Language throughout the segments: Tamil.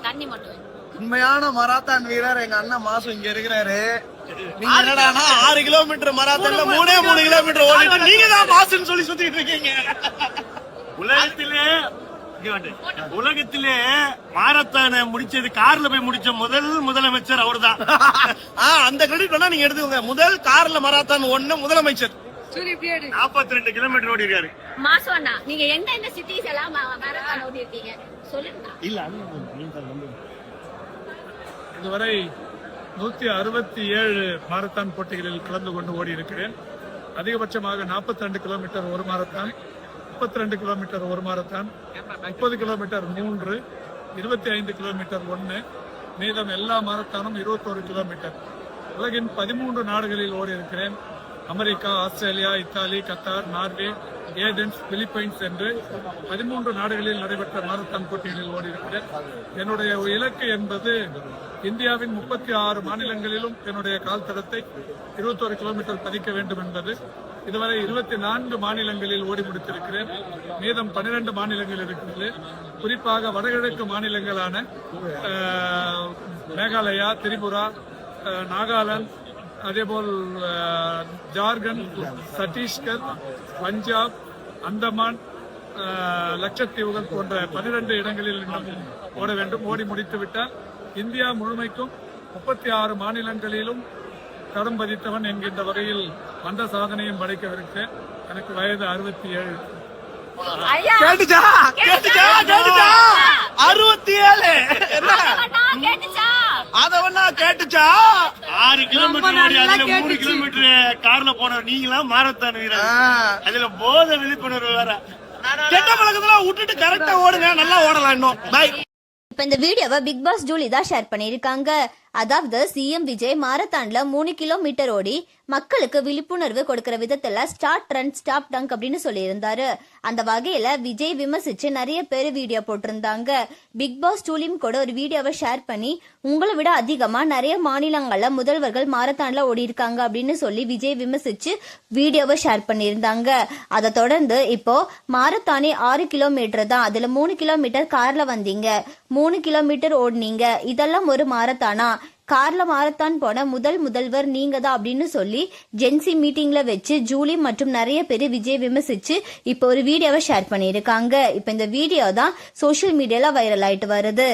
தண்ணி மட்டும். உண்மையான மராத்தான் வீரர் எங்க அண்ணன் மாசு இங்க இருக்கிறாரு. நீங்க என்னடானா 6 கிலோமீட்டர் மராத்தான்ல 3 கிலோமீட்டர் ஓடிட்டு நீங்க தான் மாசுன்னு சொல்லி சுத்திட்டு இருக்கீங்க. உலகத்திலே மாரத்தான முடிச்சது கார்ல போய் முடிச்ச முதலமைச்சர் அவர்தான். அந்த கிரெடிட் வேணா நீங்க எடுத்துக்கோங்க. முதல் கார்ல மராத்தான் ஒண்ணு முதலமைச்சர் 42 கிலோமீட்டர் ஓடி இருக்காரு. மாசு அண்ணா நீங்க எந்த சிட்டிஸ் எல்லாம் மாரத்தான் ஓடி இருக்கீங்க சொல்லுங்க. இல்ல இதுவரை 167 மாரத்தான் போட்டிகளில் கலந்து கொண்டு ஓடி இருக்கிறேன். அதிகபட்சமாக 42 கிலோமீட்டர் ஒரு மாரத்தான், 32 கிலோமீட்டர் ஒரு மாரத்தான், 30 கிலோமீட்டர் 3, 25 கிலோமீட்டர் 1, மீதம் எல்லா மாரத்தானும் 21 கிலோமீட்டர். உலகின் 13 நாடுகளில் ஓடி இருக்கிறேன். America, Australia, Italy, Qatar, Norway, Athens, Philippines என்று 13 நாடுகளில் நடைபெற்ற மாரத்தான் போட்டிகளில் ஓடி இருக்கிறேன். என்னுடைய இலக்கு என்பது இந்தியாவின் 36 மாநிலங்களிலும் என்னுடைய கால் தடத்தை 21 கிலோமீட்டர் பதிக்க வேண்டும் என்பது. இதுவரை 24 மாநிலங்களில் ஓடி முடித்திருக்கிறேன். மீதம் 12 மாநிலங்கள் இருக்கிறது. குறிப்பாக வடகிழக்கு மாநிலங்களான மேகாலயா, திரிபுரா, நாகாலாந்து, அதேபோல் ஜார்க்கண்ட், சத்தீஸ்கர், பஞ்சாப், அந்தமான், லட்சத்தீவுகள் போன்ற 12 இடங்களில் இன்னும் ஓட வேண்டும். ஓடி முடித்துவிட்டால் இந்தியா முழுமைக்கும் 36 மாநிலங்களிலும் தடம் பதித்தவன் என்கின்ற வகையில் வந்த சாதனையும் படைக்கவிருக்கிறேன். எனக்கு வயது 67. கேட்டுச்சா 67 அதவனா கேட்டுச்சா. 6 கிலோமீட்டர் ஓடி அதுல 3 கிலோமீட்டர் கார்ல போன நீங்களாம் மாரத்தான் வீரர். அதுல போத விழிப்புணர்வு வேற. கெட்ட பழக்கத்துல விட்டுட்டு கரெக்டா ஓடுங்க, நல்லா ஓடலாம் இன்னும். பாய். இப்ப இந்த வீடியோவை பிக் பாஸ் ஜூலி தான் ஷேர் பண்ணிருக்காங்க. அதாவது சிஎம் விஜய் மாரத்தான்ல 3 கிலோமீட்டர் ஓடி மக்களுக்கு விழிப்புணர்வு கொடுக்கிற விதத்துல ஸ்டார்ட் ரன் ஸ்டாப் டங்க் அப்படின்னு சொல்லியிருந்தாரு. அந்த வகையில விஜய் விமர்சிச்சு நிறைய பேர் வீடியோ போட்டிருந்தாங்க. பிக் பாஸ் ஜூலியும் கூட ஒரு வீடியோவை ஷேர் பண்ணி உங்களை விட அதிகமா நிறைய மாநிலங்கள்ல முதல்வர்கள் மாரத்தான்ல ஓடி இருக்காங்க அப்படின்னு சொல்லி விஜய் விமர்சிச்சு வீடியோவை ஷேர் பண்ணியிருந்தாங்க. அதை தொடர்ந்து இப்போ மாரத்தானே 6 கிலோமீட்டர் தான், அதுல 3 கிலோமீட்டர் கார்ல வந்தீங்க, 3 கிலோமீட்டர் ஓடினீங்க, இதெல்லாம் ஒரு மாரத்தானா? கார்ல மாரத்தான் போன முதல்வர் நீங்க தான் அப்படின்னு சொல்லி ஜென்சி மீட்டிங்ல வச்சு ஜூலி மற்றும் நிறைய பேர் விஜய் விமர்சிச்சு இப்போ ஒரு வீடியோவை ஷேர் பண்ணியிருக்காங்க. இப்போ இந்த வீடியோ தான் சோசியல் மீடியால வைரல் ஆயிட்டு வருது.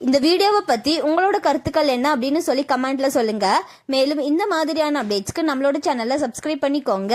இந்த வீடியோவை பத்தி உங்களோட கருத்துக்கள் என்ன அப்படின்னு சொல்லி கமெண்ட்ல சொல்லுங்க. மேலும் இந்த மாதிரியான அப்டேட்ஸ்க்கு நம்மளோட சேனலை சப்ஸ்கிரைப் பண்ணிக்கோங்க.